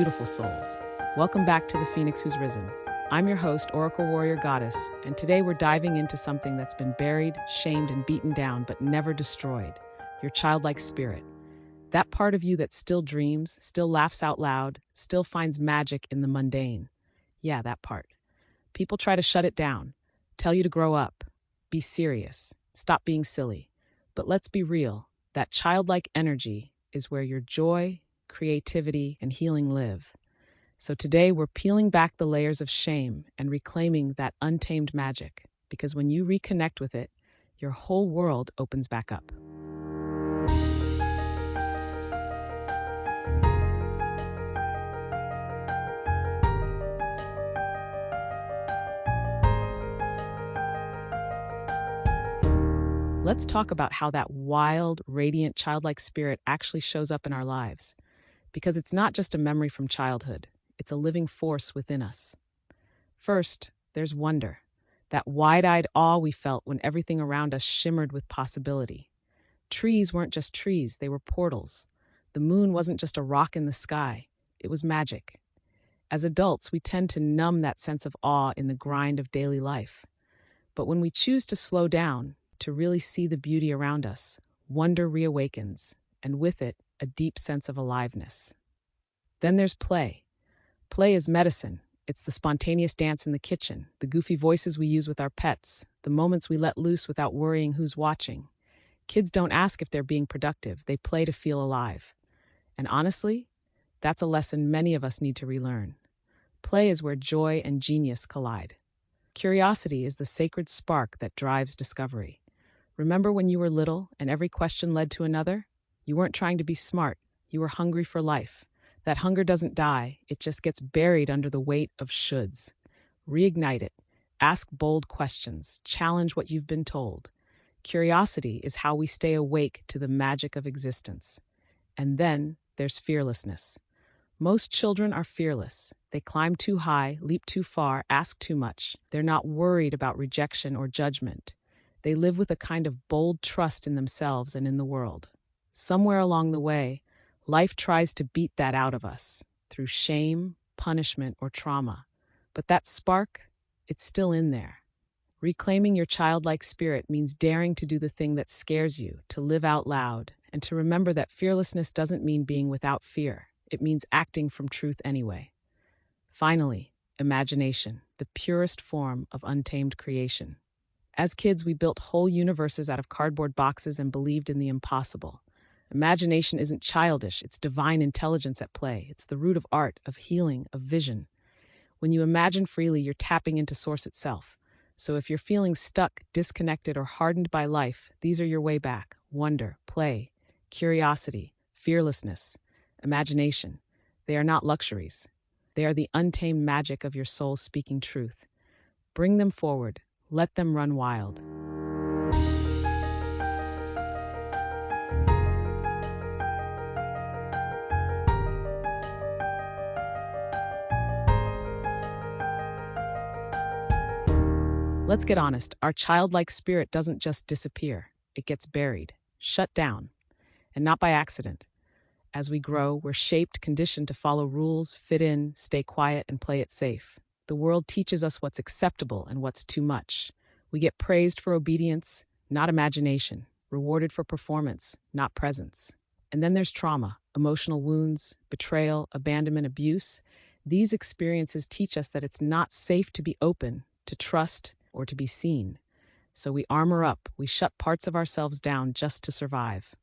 beautiful souls. Welcome back to the Phoenix Who's Risen. I'm your host, Oracle Warrior Goddess, and today we're diving into something that's been buried, shamed, and beaten down, but never destroyed: your childlike spirit. That part of you that still dreams, still laughs out loud, still finds magic in the mundane. Yeah, that part. People try to shut it down, tell you to grow up, be serious, stop being silly. But let's be real, that childlike energy is where your joy, creativity, and healing live. So today we're peeling back the layers of shame and reclaiming that untamed magic, because when you reconnect with it, your whole world opens back up. Let's talk about how that wild, radiant, childlike spirit actually shows up in our lives. Because it's not just a memory from childhood, it's a living force within us. First, there's wonder, that wide-eyed awe we felt when everything around us shimmered with possibility. Trees weren't just trees, they were portals. The moon wasn't just a rock in the sky, it was magic. As adults, we tend to numb that sense of awe in the grind of daily life. But when we choose to slow down, to really see the beauty around us, wonder reawakens, and with it, a deep sense of aliveness. Then there's play. Play is medicine. It's the spontaneous dance in the kitchen, the goofy voices we use with our pets, the moments we let loose without worrying who's watching. Kids don't ask if they're being productive, they play to feel alive. And honestly, that's a lesson many of us need to relearn. Play is where joy and genius collide. Curiosity is the sacred spark that drives discovery. Remember when you were little and every question led to another? You weren't trying to be smart, you were hungry for life. That hunger doesn't die, it just gets buried under the weight of shoulds. Reignite it. Ask bold questions. Challenge what you've been told. Curiosity is how we stay awake to the magic of existence. And then there's fearlessness. Most children are fearless. They climb too high, leap too far, ask too much. They're not worried about rejection or judgment. They live with a kind of bold trust in themselves and in the world. Somewhere along the way, life tries to beat that out of us through shame, punishment, or trauma. But that spark, it's still in there. Reclaiming your childlike spirit means daring to do the thing that scares you, to live out loud, and to remember that fearlessness doesn't mean being without fear. It means acting from truth anyway. Finally, imagination, the purest form of untamed creation. As kids, we built whole universes out of cardboard boxes and believed in the impossible. Imagination isn't childish, it's divine intelligence at play. It's the root of art, of healing, of vision. When you imagine freely, you're tapping into source itself. So if you're feeling stuck, disconnected, or hardened by life, these are your way back. Wonder, play, curiosity, fearlessness, imagination. They are not luxuries. They are the untamed magic of your soul speaking truth. Bring them forward. Let them run wild. Let's get honest, our childlike spirit doesn't just disappear. It gets buried, shut down, and not by accident. As we grow, we're shaped, conditioned to follow rules, fit in, stay quiet, and play it safe. The world teaches us what's acceptable and what's too much. We get praised for obedience, not imagination, rewarded for performance, not presence. And then there's trauma, emotional wounds, betrayal, abandonment, abuse. These experiences teach us that it's not safe to be open, to trust, or to be seen. So we armor up, we shut parts of ourselves down just to survive.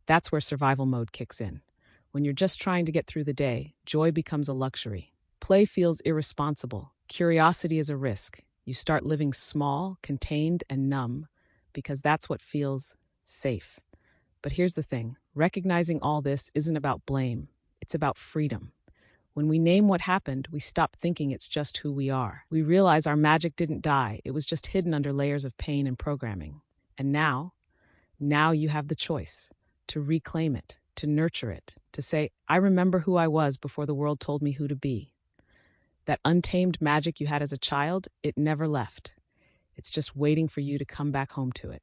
That's where survival mode kicks in. When you're just trying to get through the day, joy becomes a luxury. Play feels irresponsible. Curiosity is a risk. You start living small, contained, and numb because that's what feels safe. But here's the thing. Recognizing all this isn't about blame. It's about freedom. When we name what happened, we stop thinking it's just who we are. We realize our magic didn't die. It was just hidden under layers of pain and programming. And now you have the choice to reclaim it, to nurture it, to say, I remember who I was before the world told me who to be. That untamed magic you had as a child, it never left. It's just waiting for you to come back home to it.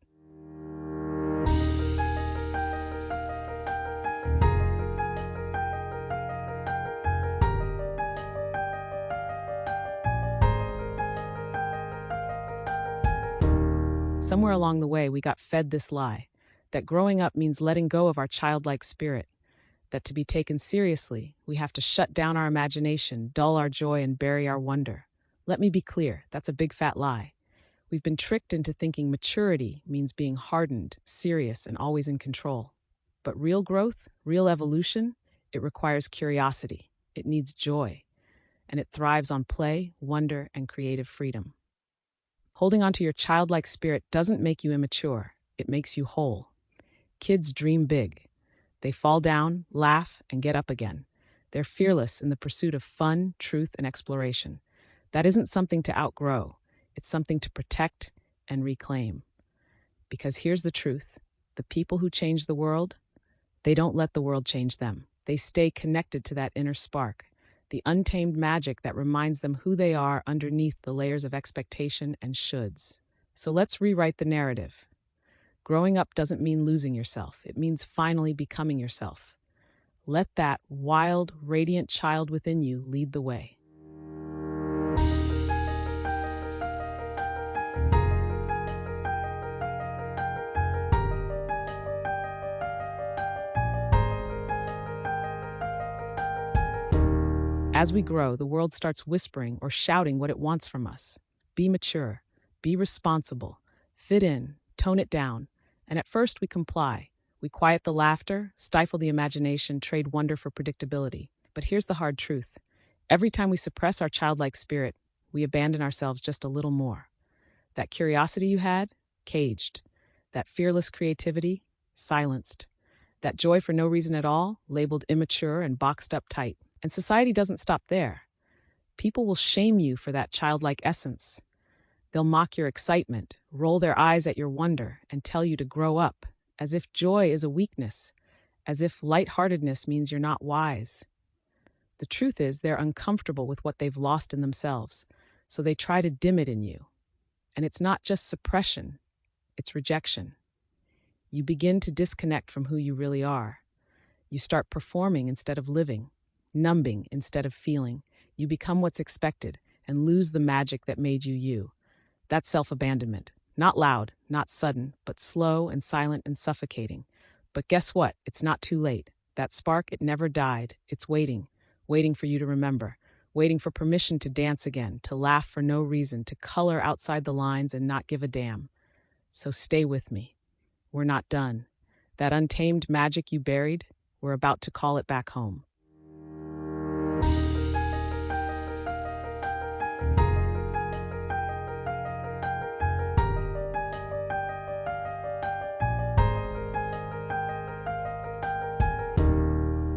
Somewhere along the way, we got fed this lie that growing up means letting go of our childlike spirit, that to be taken seriously, we have to shut down our imagination, dull our joy, and bury our wonder. Let me be clear, that's a big fat lie. We've been tricked into thinking maturity means being hardened, serious, and always in control. But real growth, real evolution, it requires curiosity. It needs joy, and it thrives on play, wonder, and creative freedom. Holding on to your childlike spirit doesn't make you immature, it makes you whole. Kids dream big. They fall down, laugh, and get up again. They're fearless in the pursuit of fun, truth, and exploration. That isn't something to outgrow, it's something to protect and reclaim. Because here's the truth: the people who change the world, they don't let the world change them. They stay connected to that inner spark, the untamed magic that reminds them who they are underneath the layers of expectation and shoulds. So let's rewrite the narrative. Growing up doesn't mean losing yourself, it means finally becoming yourself. Let that wild, radiant child within you lead the way. As we grow, the world starts whispering or shouting what it wants from us. Be mature, be responsible, fit in, tone it down. And at first we comply. We quiet the laughter, stifle the imagination, trade wonder for predictability. But here's the hard truth. Every time we suppress our childlike spirit, we abandon ourselves just a little more. That curiosity you had, caged. That fearless creativity, silenced. That joy for no reason at all, labeled immature and boxed up tight. And society doesn't stop there. People will shame you for that childlike essence. They'll mock your excitement, roll their eyes at your wonder, and tell you to grow up, as if joy is a weakness, as if lightheartedness means you're not wise. The truth is, they're uncomfortable with what they've lost in themselves, so they try to dim it in you. And it's not just suppression, it's rejection. You begin to disconnect from who you really are. You start performing instead of living, numbing instead of feeling. You become what's expected and lose the magic that made you you. That's self-abandonment. Not loud, not sudden, but slow and silent and suffocating. But guess what? It's not too late. That spark, it never died. It's waiting, waiting for you to remember, waiting for permission to dance again, to laugh for no reason, to color outside the lines and not give a damn. So stay with me. We're not done. That untamed magic you buried, we're about to call it back home.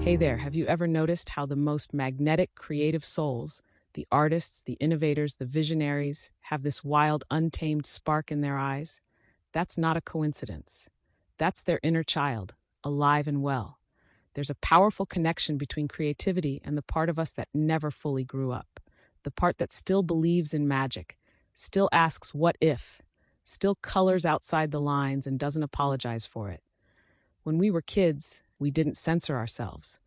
Hey there, have you ever noticed how the most magnetic creative souls, the artists, the innovators, the visionaries, have this wild, untamed spark in their eyes? That's not a coincidence. That's their inner child, alive and well. There's a powerful connection between creativity and the part of us that never fully grew up, the part that still believes in magic, still asks what if, still colors outside the lines and doesn't apologize for it. When we were kids, we didn't censor ourselves.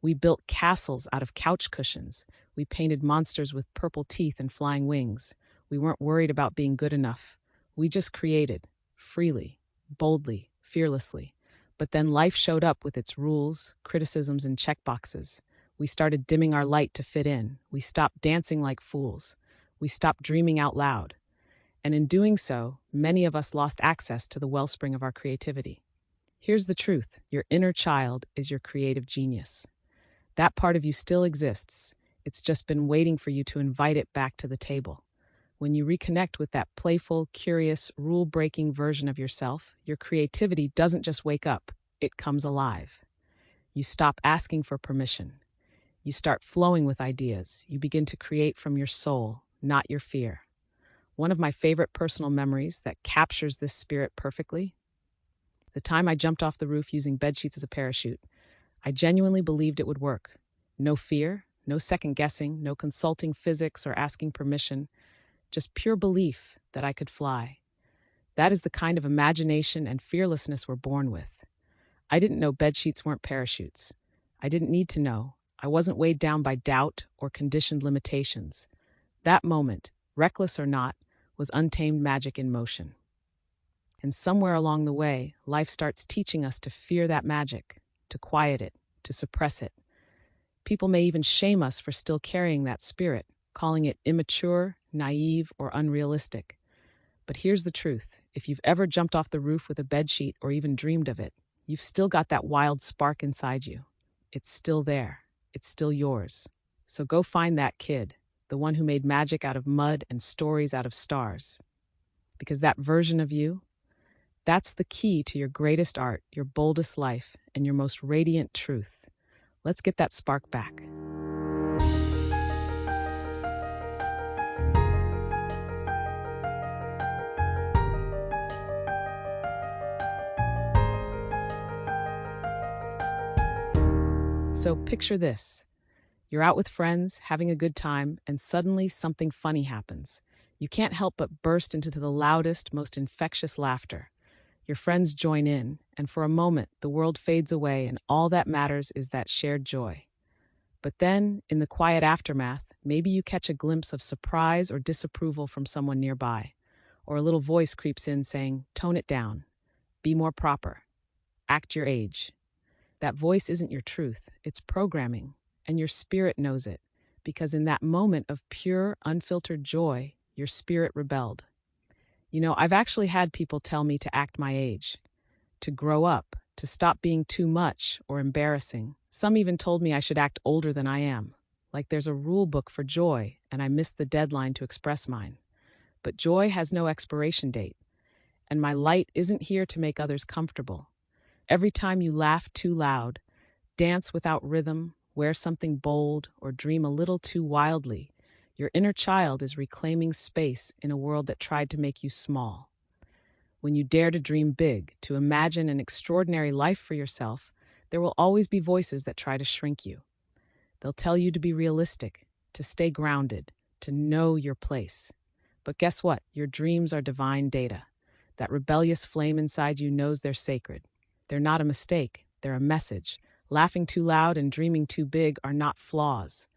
We built castles out of couch cushions. We painted monsters with purple teeth and flying wings. We weren't worried about being good enough. We just created, freely, boldly, fearlessly. But then life showed up with its rules, criticisms, and checkboxes. We started dimming our light to fit in. We stopped dancing like fools. We stopped dreaming out loud. And in doing so, many of us lost access to the wellspring of our creativity. Here's the truth: your inner child is your creative genius. That part of you still exists. It's just been waiting for you to invite it back to the table. When you reconnect with that playful, curious, rule-breaking version of yourself, your creativity doesn't just wake up, it comes alive. You stop asking for permission. You start flowing with ideas. You begin to create from your soul, not your fear. One of my favorite personal memories that captures this spirit perfectly: the time I jumped off the roof using bedsheets as a parachute. I genuinely believed it would work. No fear, no second guessing, no consulting physics or asking permission, just pure belief that I could fly. That is the kind of imagination and fearlessness we're born with. I didn't know bedsheets weren't parachutes. I didn't need to know. I wasn't weighed down by doubt or conditioned limitations. That moment, reckless or not, was untamed magic in motion. And somewhere along the way, life starts teaching us to fear that magic, to quiet it, to suppress it. People may even shame us for still carrying that spirit, calling it immature, naive, or unrealistic. But here's the truth. If you've ever jumped off the roof with a bedsheet or even dreamed of it, you've still got that wild spark inside you. It's still there. It's still yours. So go find that kid, the one who made magic out of mud and stories out of stars. Because that version of you, that's the key to your greatest art, your boldest life, and your most radiant truth. Let's get that spark back. So picture this. You're out with friends, having a good time, and suddenly something funny happens. You can't help but burst into the loudest, most infectious laughter. Your friends join in, and for a moment, the world fades away, and all that matters is that shared joy. But then, in the quiet aftermath, maybe you catch a glimpse of surprise or disapproval from someone nearby, or a little voice creeps in saying, "Tone it down, be more proper, act your age." That voice isn't your truth, it's programming, and your spirit knows it, because in that moment of pure, unfiltered joy, your spirit rebelled. I've actually had people tell me to act my age, to grow up, to stop being too much or embarrassing. Some even told me I should act older than I am, like there's a rule book for joy, and I missed the deadline to express mine. But joy has no expiration date, and my light isn't here to make others comfortable. Every time you laugh too loud, dance without rhythm, wear something bold, or dream a little too wildly, your inner child is reclaiming space in a world that tried to make you small. When you dare to dream big, to imagine an extraordinary life for yourself, there will always be voices that try to shrink you. They'll tell you to be realistic, to stay grounded, to know your place. But guess what? Your dreams are divine data. That rebellious flame inside you knows they're sacred. They're not a mistake, they're a message. Laughing too loud and dreaming too big are not flaws.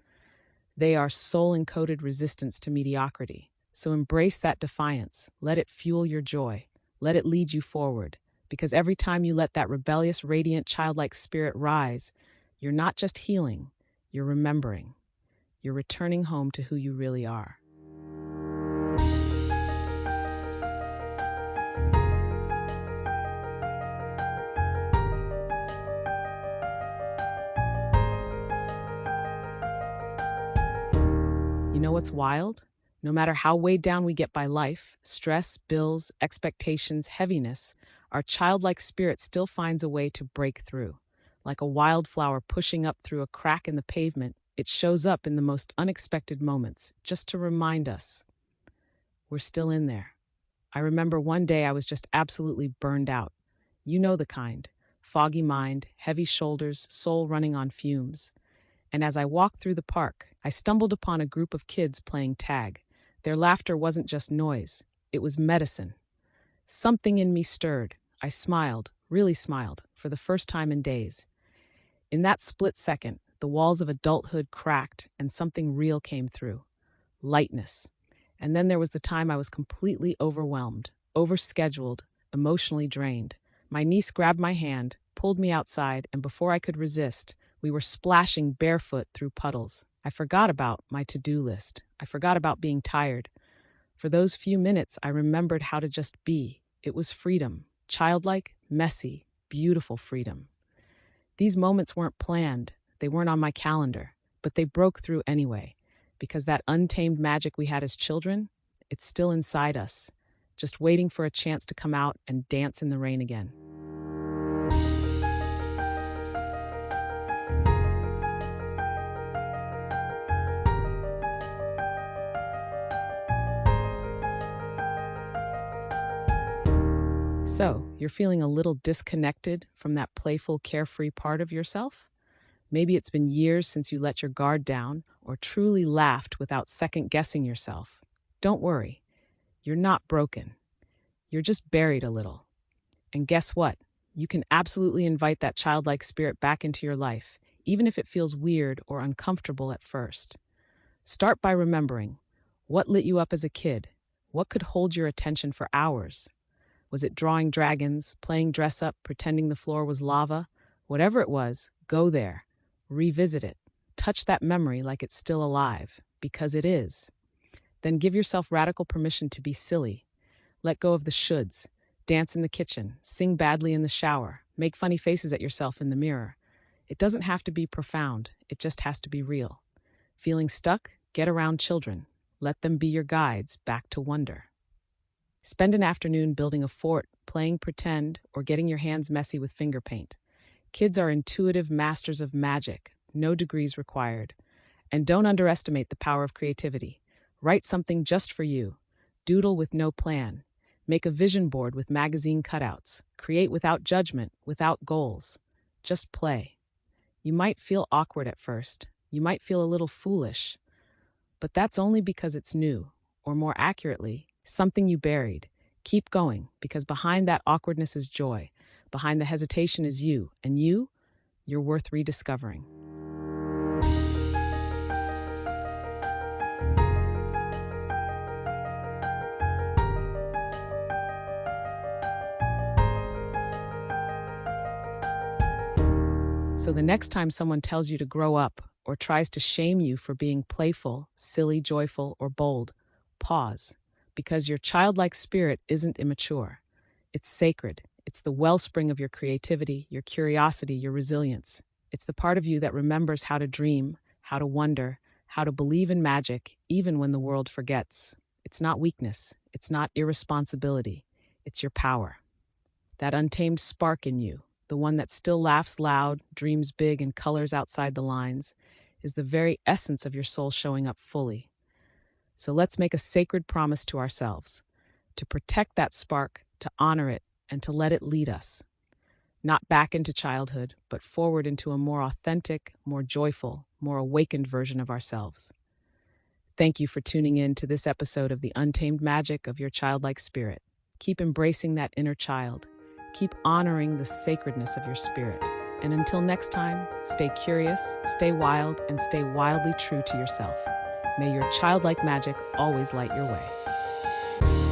They are soul-encoded resistance to mediocrity. So embrace that defiance. Let it fuel your joy. Let it lead you forward. Because every time you let that rebellious, radiant, childlike spirit rise, you're not just healing, you're remembering. You're returning home to who you really are. You know what's wild? No matter how weighed down we get by life, stress, bills, expectations, heaviness, our childlike spirit still finds a way to break through. Like a wildflower pushing up through a crack in the pavement, it shows up in the most unexpected moments, just to remind us we're still in there. I remember one day I was just absolutely burned out. You know the kind. Foggy mind, heavy shoulders, soul running on fumes. And as I walked through the park, I stumbled upon a group of kids playing tag. Their laughter wasn't just noise, it was medicine. Something in me stirred. I smiled, really smiled, for the first time in days. In that split second, the walls of adulthood cracked and something real came through. Lightness. And then there was the time I was completely overwhelmed, overscheduled, emotionally drained. My niece grabbed my hand, pulled me outside, and before I could resist, we were splashing barefoot through puddles. I forgot about my to-do list. I forgot about being tired. For those few minutes, I remembered how to just be. It was freedom. Childlike, messy, beautiful freedom. These moments weren't planned. They weren't on my calendar. But they broke through anyway. Because that untamed magic we had as children, it's still inside us, just waiting for a chance to come out and dance in the rain again. So, you're feeling a little disconnected from that playful, carefree part of yourself? Maybe it's been years since you let your guard down or truly laughed without second-guessing yourself. Don't worry. You're not broken. You're just buried a little. And guess what? You can absolutely invite that childlike spirit back into your life, even if it feels weird or uncomfortable at first. Start by remembering what lit you up as a kid, what could hold your attention for hours. Was it drawing dragons, playing dress up, pretending the floor was lava? Whatever it was, go there. Revisit it. Touch that memory like it's still alive, because it is. Then give yourself radical permission to be silly. Let go of the shoulds. Dance in the kitchen, sing badly in the shower, make funny faces at yourself in the mirror. It doesn't have to be profound, it just has to be real. Feeling stuck? Get around children. Let them be your guides back to wonder. Spend an afternoon building a fort, playing pretend, or getting your hands messy with finger paint. Kids are intuitive masters of magic, no degrees required. And don't underestimate the power of creativity. Write something just for you. Doodle with no plan. Make a vision board with magazine cutouts. Create without judgment, without goals. Just play. You might feel awkward at first. You might feel a little foolish. But that's only because it's new, or more accurately, something you buried. Keep going, because behind that awkwardness is joy. Behind the hesitation is you, and you're worth rediscovering. So the next time someone tells you to grow up or tries to shame you for being playful, silly, joyful, or bold, pause, because your childlike spirit isn't immature. It's sacred. It's the wellspring of your creativity, your curiosity, your resilience. It's the part of you that remembers how to dream, how to wonder, how to believe in magic, even when the world forgets. It's not weakness. It's not irresponsibility. It's your power. That untamed spark in you, the one that still laughs loud, dreams big, and colors outside the lines, is the very essence of your soul showing up fully. So let's make a sacred promise to ourselves, to protect that spark, to honor it, and to let it lead us. Not back into childhood, but forward into a more authentic, more joyful, more awakened version of ourselves. Thank you for tuning in to this episode of the Untamed Magic of Your Childlike Spirit. Keep embracing that inner child. Keep honoring the sacredness of your spirit. And until next time, stay curious, stay wild, and stay wildly true to yourself. May your childlike magic always light your way.